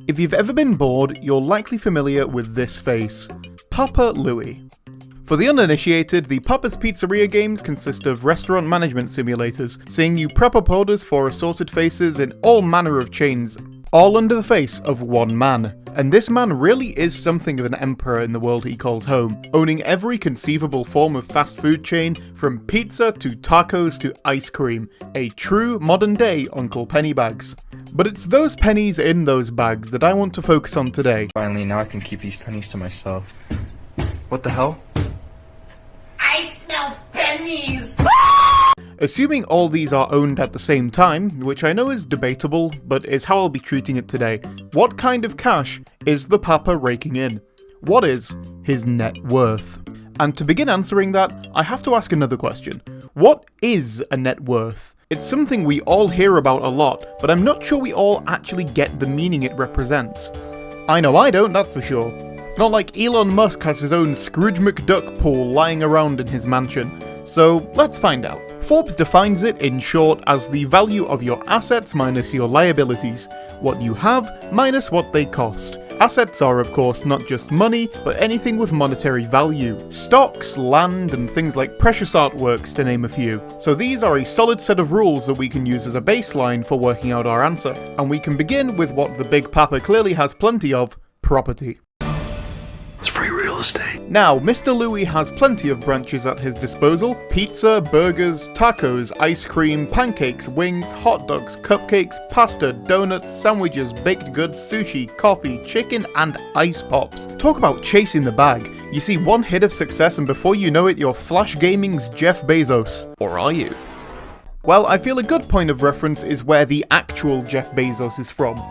If you've ever been bored, you're likely familiar with this face. Papa Louie. For the uninitiated, the Papa's Pizzeria games consist of restaurant management simulators, seeing you prep up orders for assorted faces in all manner of chains, all under the face of one man. And this man really is something of an emperor in the world he calls home, owning every conceivable form of fast food chain, from pizza to tacos to ice cream, a true modern day Uncle Pennybags. But it's those pennies in those bags that I want to focus on today. Finally, now I can keep these pennies to myself. What the hell? I smell pennies! Assuming all these are owned at the same time, which I know is debatable, but is how I'll be treating it today, what kind of cash is the Papa raking in? What is his net worth? And to begin answering that, I have to ask another question. What is a net worth? It's something we all hear about a lot, but I'm not sure we all actually get the meaning it represents. I know I don't, that's for sure. It's not like Elon Musk has his own Scrooge McDuck pool lying around in his mansion. So let's find out. Forbes defines it, in short, as the value of your assets minus your liabilities. What you have minus what they cost. Assets are, of course, not just money, but anything with monetary value. Stocks, land, and things like precious artworks, to name a few. So these are a solid set of rules that we can use as a baseline for working out our answer. And we can begin with what the Big Papa clearly has plenty of: property. It's free real estate. Now, Mr. Louie has plenty of branches at his disposal: pizza, burgers, tacos, ice cream, pancakes, wings, hot dogs, cupcakes, pasta, donuts, sandwiches, baked goods, sushi, coffee, chicken, and ice pops. Talk about chasing the bag. You see one hit of success and before you know it, you're Flash Gaming's Jeff Bezos. Or are you? Well, I feel a good point of reference is where the actual Jeff Bezos is from.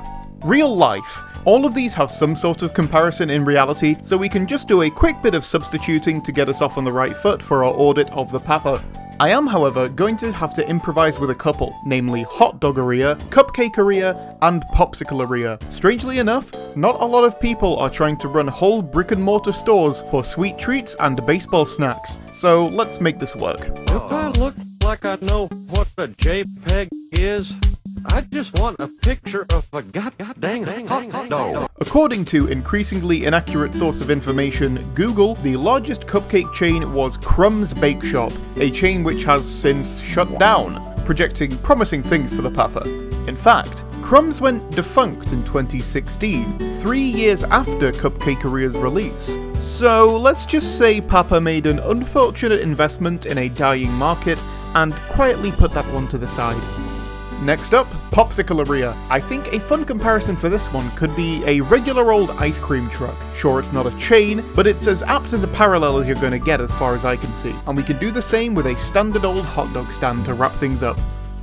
Real life. All of these have some sort of comparison in reality, so we can just do a quick bit of substituting to get us off on the right foot for our audit of the Papa. I am, however, going to have to improvise with a couple, namely hot doggeria, cupcakeria, and popsicleria. Strangely enough, not a lot of people are trying to run whole brick and mortar stores for sweet treats and baseball snacks, so let's make this work. If I look like I know what a JPEG is, I just want a picture of a goddamn hot dog. According to increasingly inaccurate source of information, Google, the largest cupcake chain was Crumb's Bake Shop, a chain which has since shut down, projecting promising things for the Papa. In fact, Crumb's went defunct in 2016, 3 years after Cupcakeria's release. So let's just say Papa made an unfortunate investment in a dying market and quietly put that one to the side. Next up, popsicleria. I think a fun comparison for this one could be a regular old ice cream truck. Sure, it's not a chain, but it's as apt as a parallel as you're going to get as far as I can see. And we can do the same with a standard old hot dog stand to wrap things up.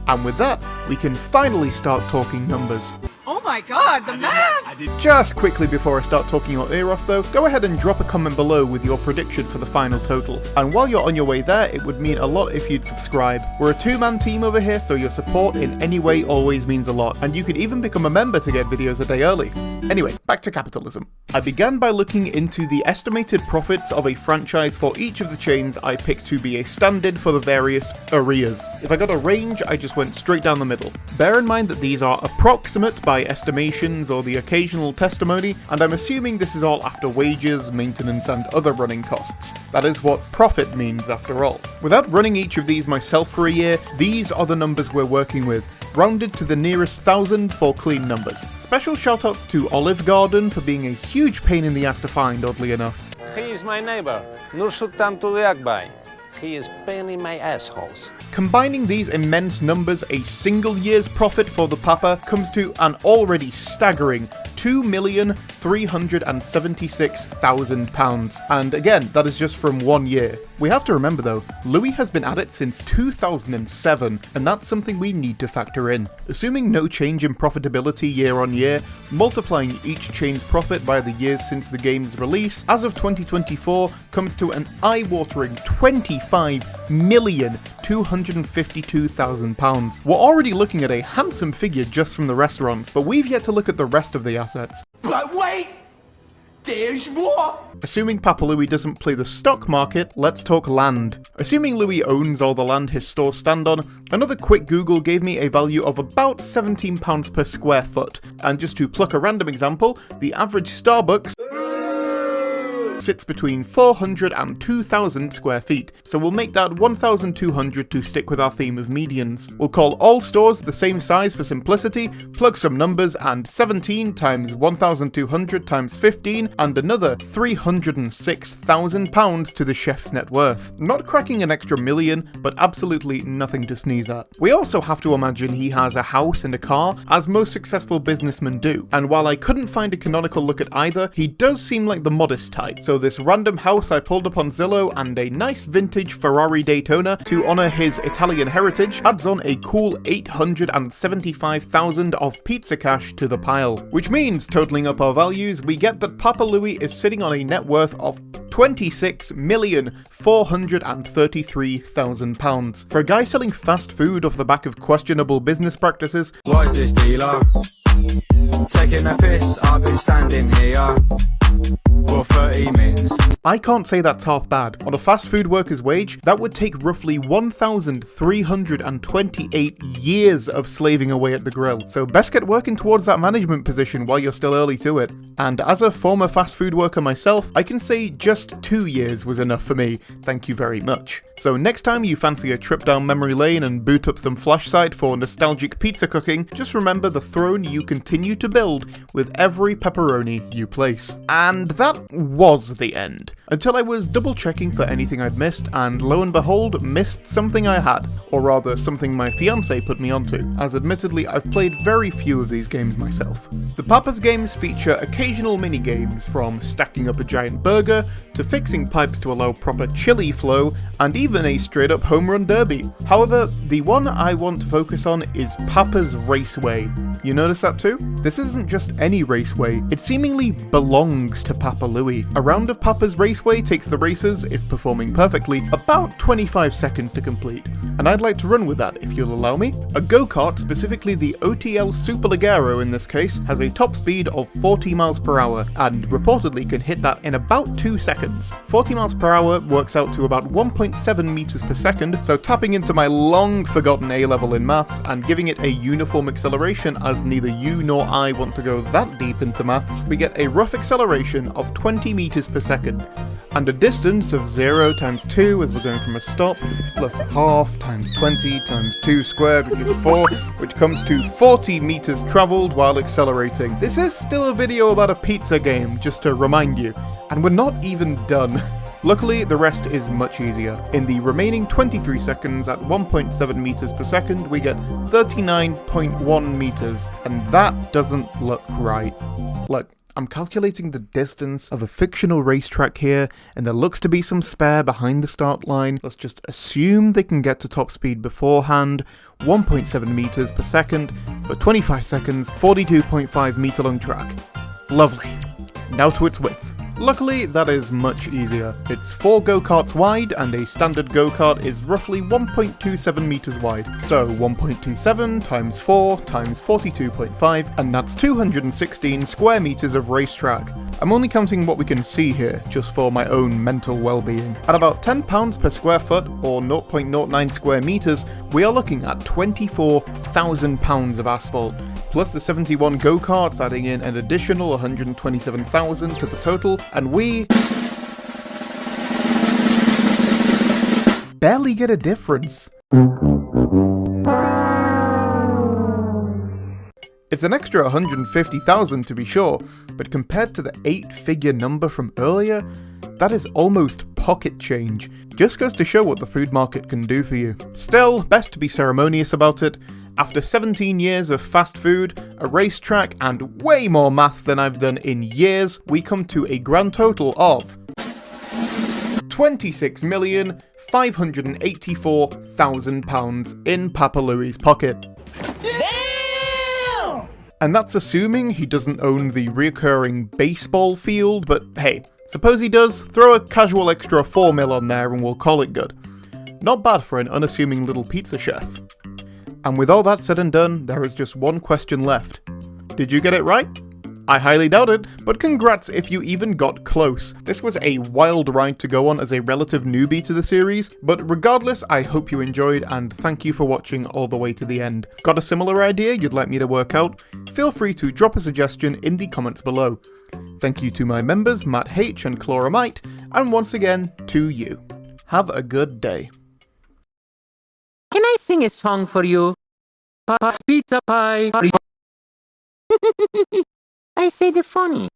And with that, we can finally start talking numbers. Oh my god, the math! Just quickly before I start talking your ear off though, go ahead and drop a comment below with your prediction for the final total. And while you're on your way there, it would mean a lot if you'd subscribe. We're a two-man team over here, so your support in any way always means a lot, and you could even become a member to get videos a day early. Anyway, back to capitalism. I began by looking into the estimated profits of a franchise for each of the chains I picked to be a stand-in for the various areas. If I got a range, I just went straight down the middle. Bear in mind that these are approximate by estimations or the occasional testimony, and I'm assuming this is all after wages, maintenance, and other running costs. That is what profit means after all. Without running each of these myself for a year, these are the numbers we're working with, rounded to the nearest 1,000 for clean numbers. Special shoutouts to Olive Garden for being a huge pain in the ass to find, oddly enough. He is my neighbor, Nur Sultan Tuliakbay. He is paining my assholes. Combining these immense numbers, a single year's profit for the Papa comes to an already staggering £2,376,000. And again, that is just from 1 year. We have to remember though, Louie has been at it since 2007, and that's something we need to factor in. Assuming no change in profitability year on year, multiplying each chain's profit by the years since the game's release, as of 2024, comes to an eye-watering £25,252,000. We're already looking at a handsome figure just from the restaurants, but we've yet to look at the rest of the assets. But wait! Assuming Papa Louie doesn't play the stock market, let's talk land. Assuming Louie owns all the land his stores stand on, another quick Google gave me a value of about £17 per square foot. And just to pluck a random example, the average Starbucks sits between 400 and 2,000 square feet, so we'll make that 1,200 to stick with our theme of medians. We'll call all stores the same size for simplicity, plug some numbers, and 17 times 1,200 times 15, and another £306,000 to the chef's net worth. Not cracking an extra million, but absolutely nothing to sneeze at. We also have to imagine he has a house and a car, as most successful businessmen do, and while I couldn't find a canonical look at either, he does seem like the modest type. So this random house I pulled up on Zillow and a nice vintage Ferrari Daytona to honour his Italian heritage adds on a cool 875,000 of pizza cash to the pile. Which means, totalling up our values, we get that Papa Louie is sitting on a net worth of £26,433,000. For a guy selling fast food off the back of questionable business practices, what is this dealer? Taking a piss, I've been standing here for 30 minutes. I can't say that's half bad. On a fast food worker's wage, that would take roughly 1,328 years of slaving away at the grill. So best get working towards that management position while you're still early to it. And as a former fast food worker myself, I can say just 2 years was enough for me. Thank you very much. So next time you fancy a trip down memory lane and boot up some Flashsite for nostalgic pizza cooking, just remember the throne you continue to build with every pepperoni you place. And that was the end. Until I was double checking for anything I'd missed, and lo and behold, missed something I had. Or rather, something my fiancé put me onto, as admittedly I've played very few of these games myself. The Papa's games feature occasional mini-games, from stacking up a giant burger, to fixing pipes to allow proper chili flow, and even a straight up home run derby. However, the one I want to focus on is Papa's Raceway. You notice that too? This isn't just any raceway, it seemingly belongs to Papa Louie. A round of Papa's Raceway takes the racers, if performing perfectly, about 25 seconds to complete. And I'd like to run with that, if you'll allow me. A go-kart, specifically the OTL Superleggero in this case, has a top speed of 40 miles per hour, and reportedly can hit that in about 2 seconds. 40 miles per hour works out to about 1.7 meters per second, so tapping into my long forgotten A-level in maths and giving it a uniform acceleration, as neither you nor I want to go that deep into maths, we get a rough acceleration of 20 meters per second. And a distance of 0 times 2 as we're going from a stop, plus a half times 20 times 2 squared, which is 4, which comes to 40 meters travelled while accelerating. This is still a video about a pizza game, just to remind you, and we're not even done. Luckily, the rest is much easier. In the remaining 23 seconds at 1.7 meters per second, we get 39.1 meters, and that doesn't look right. Look, I'm calculating the distance of a fictional racetrack here, and there looks to be some spare behind the start line. Let's just assume they can get to top speed beforehand. 1.7 meters per second for 25 seconds, 42.5 meter long track. Lovely. Now to its width. Luckily, that is much easier. It's 4 go-karts wide, and a standard go-kart is roughly 1.27 meters wide. So 1.27 times 4 times 42.5, and that's 216 square meters of racetrack. I'm only counting what we can see here, just for my own mental well-being. At about £10 per square foot, or 0.09 square meters, we are looking at £24,000 of asphalt. Plus the 71 go-karts adding in an additional 127,000 to the total, and we barely get a difference. It's an extra 150,000 to be sure, but compared to the 8-figure number from earlier, that is almost pocket change. Just goes to show what the food market can do for you. Still, best to be ceremonious about it. After 17 years of fast food, a racetrack, and way more math than I've done in years, we come to a grand total of £26,584,000 in Papa Louie's pocket. Damn! And that's assuming he doesn't own the reoccurring baseball field, but hey, suppose he does, throw a casual extra 4 mil on there and we'll call it good. Not bad for an unassuming little pizza chef. And with all that said and done, there is just one question left. Did you get it right? I highly doubt it, but congrats if you even got close. This was a wild ride to go on as a relative newbie to the series, but regardless, I hope you enjoyed and thank you for watching all the way to the end. Got a similar idea you'd like me to work out? Feel free to drop a suggestion in the comments below. Thank you to my members Matt H and Chloramite, and once again to you. Have a good day. Can I sing a song for you? Pizza pie. I say the funny.